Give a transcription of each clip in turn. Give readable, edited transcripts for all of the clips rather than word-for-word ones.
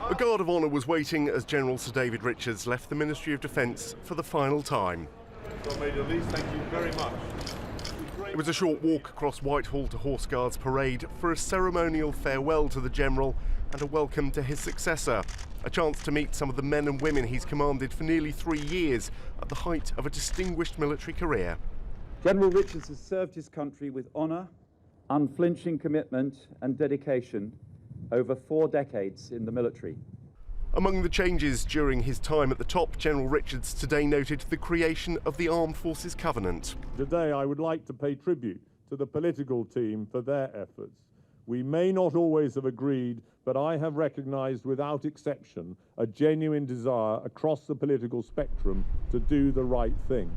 A guard of honour was waiting as General Sir David Richards left the Ministry of Defence for the final time. Major Lee, thank you very much. It was a short walk across Whitehall to Horseguards Parade for a ceremonial farewell to the General and a welcome to his successor. A chance to meet some of the men and women he's commanded for nearly 3 years at the height of a distinguished military career. General Richards has served his country with honour, unflinching commitment and dedication over 4 decades in the military. Among the changes during his time at the top, General Richards today noted the creation of the Armed Forces Covenant. Today I would like to pay tribute to the political team for their efforts. We may not always have agreed, but I have recognised without exception a genuine desire across the political spectrum to do the right thing.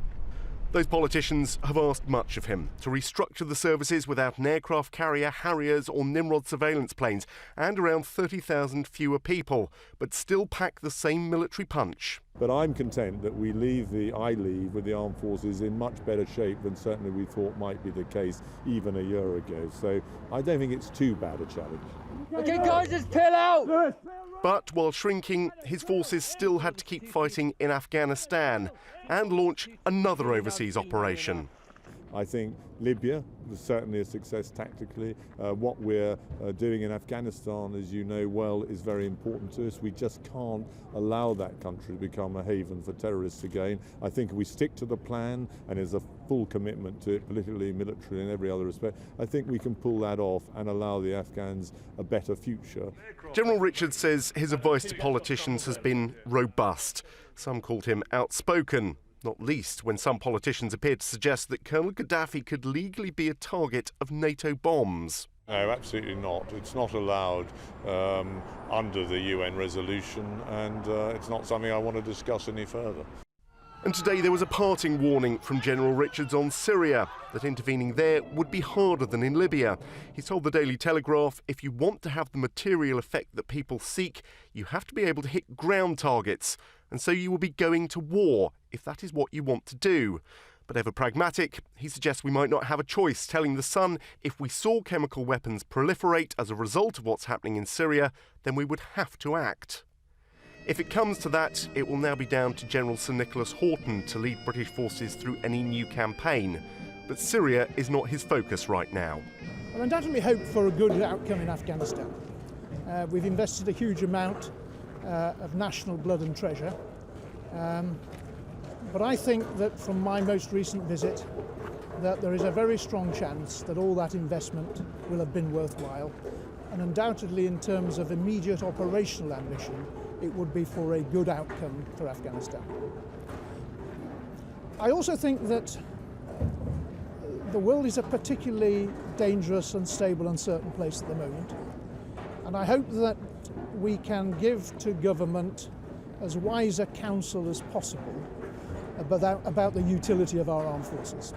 Those politicians have asked much of him: to restructure the services without an aircraft carrier, Harriers or Nimrod surveillance planes, and around 30,000 fewer people, but still pack the same military punch. But I'm content that I leave with the armed forces in much better shape than certainly we thought might be the case even a year ago. So I don't think it's too bad a challenge. Okay guys, just peel out! But while shrinking, his forces still had to keep fighting in Afghanistan and launch another overseas operation. I think Libya was certainly a success tactically. What we're doing in Afghanistan, as you know well, is very important to us. We just can't allow that country to become a haven for terrorists again. I think if we stick to the plan, and there's a full commitment to it, politically, militarily, and every other respect, I think we can pull that off and allow the Afghans a better future. General Richards says his advice to politicians has been robust. Some called him outspoken, not least when some politicians appeared to suggest that Colonel Gaddafi could legally be a target of NATO bombs. No, absolutely not. It's not allowed under the UN resolution, and it's not something I want to discuss any further. And today there was a parting warning from General Richards on Syria, that intervening there would be harder than in Libya. He's told the Daily Telegraph, if you want to have the material effect that people seek, you have to be able to hit ground targets. And so you will be going to war, if that is what you want to do. But ever pragmatic, he suggests we might not have a choice, telling The Sun if we saw chemical weapons proliferate as a result of what's happening in Syria, then we would have to act. If it comes to that, it will now be down to General Sir Nicholas Houghton to lead British forces through any new campaign. But Syria is not his focus right now. I undoubtedly hope for a good outcome in Afghanistan. We've invested a huge amount of national blood and treasure. But I think that from my most recent visit, that there is a very strong chance that all that investment will have been worthwhile. And undoubtedly, in terms of immediate operational ambition, it would be for a good outcome for Afghanistan. I also think that the world is a particularly dangerous, unstable, uncertain place at the moment. And I hope that we can give to government as wise a counsel as possible about the utility of our armed forces.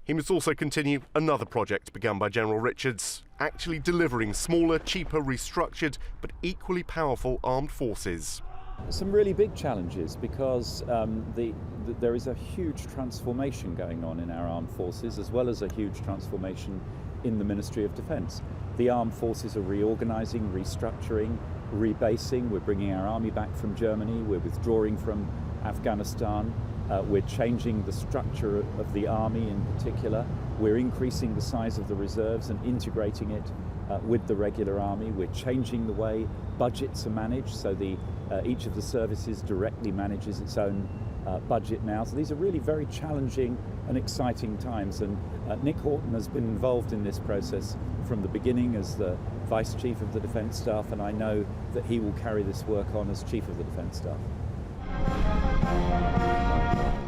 He must also continue another project begun by General Richards, actually delivering smaller, cheaper, restructured, but equally powerful armed forces. Some really big challenges because there is a huge transformation going on in our armed forces, as well as a huge transformation in the Ministry of Defence. The armed forces are reorganising, restructuring, rebasing. We're bringing our army back from Germany. We're withdrawing from Afghanistan. We're changing the structure of the army in particular. We're increasing the size of the reserves and integrating it with the regular army. We're changing the way budgets are managed, so each of the services directly manages its own budget now. So these are really very challenging and exciting times, and Nick Houghton has been involved in this process from the beginning as the Vice Chief of the Defence Staff, and I know that he will carry this work on as Chief of the Defence Staff.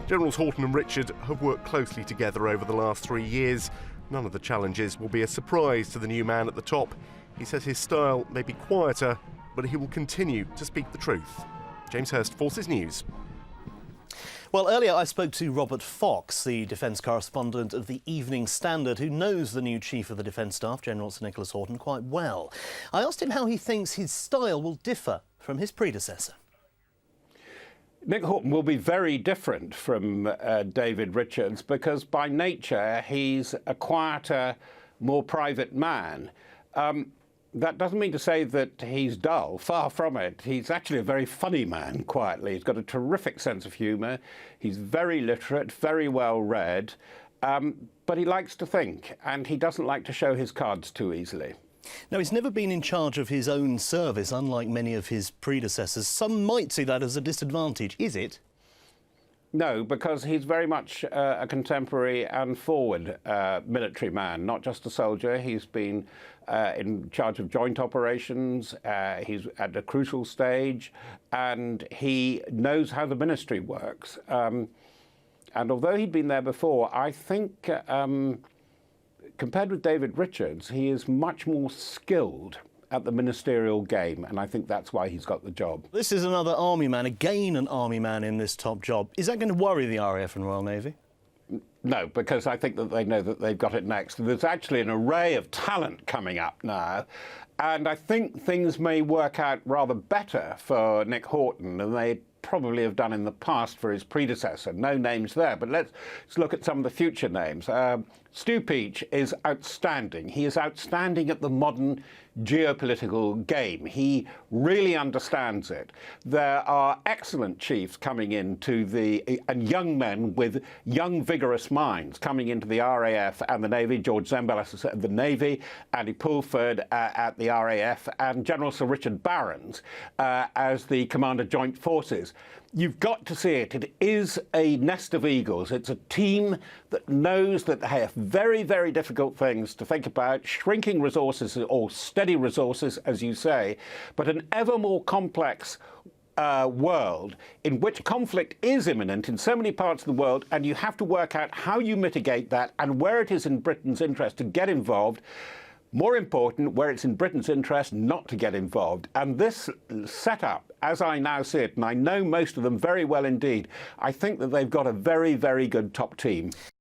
Generals Houghton and Richard have worked closely together over the last 3 years. None of the challenges will be a surprise to the new man at the top. He says his style may be quieter, but he will continue to speak the truth. James Hurst, Forces News. Well, earlier I spoke to Robert Fox, the defence correspondent of the Evening Standard, who knows the new Chief of the Defence Staff, General Sir Nicholas Houghton, quite well. I asked him how he thinks his style will differ from his predecessor. Nick Houghton will be very different from David Richards because by nature he's a quieter, more private man. That doesn't mean to say that he's dull. Far from it. He's actually a very funny man, quietly. He's got a terrific sense of humour. He's very literate, very well read, but he likes to think, and he doesn't like to show his cards too easily. Now, he's never been in charge of his own service, unlike many of his predecessors. Some might see that as a disadvantage. Is it? No, because he's very much a contemporary and forward military man, not just a soldier. He's been in charge of joint operations. He's at a crucial stage, and he knows how the ministry works. And although he'd been there before, I think compared with David Richards, he is much more skilled at the ministerial game, and I think that's why he's got the job. This is another army man, again an army man in this top job. Is that going to worry the RAF and Royal Navy? No, because I think that they know that they've got it next. There's actually an array of talent coming up now, and I think things may work out rather better for Nick Houghton than they probably have done in the past for his predecessor. No names there, but let's look at some of the future names. Stu Peach is outstanding. He is outstanding at the modern geopolitical game. He really understands it. There are excellent chiefs coming into and young men with young, vigorous minds coming into the RAF and the Navy. George Zembellis at the Navy, Andy Pulford at the RAF, and General Sir Richard Barrons as the Commander Joint Forces. You've got to see it. It is a nest of eagles. It's a team that knows that they have very, very difficult things to think about, shrinking resources or steady resources, as you say, but an ever more complex world in which conflict is imminent in so many parts of the world, and you have to work out how you mitigate that and where it is in Britain's interest to get involved. More important, where it's in Britain's interest not to get involved. And this setup, as I now see it, and I know most of them very well indeed, I think that they've got a very, very good top team.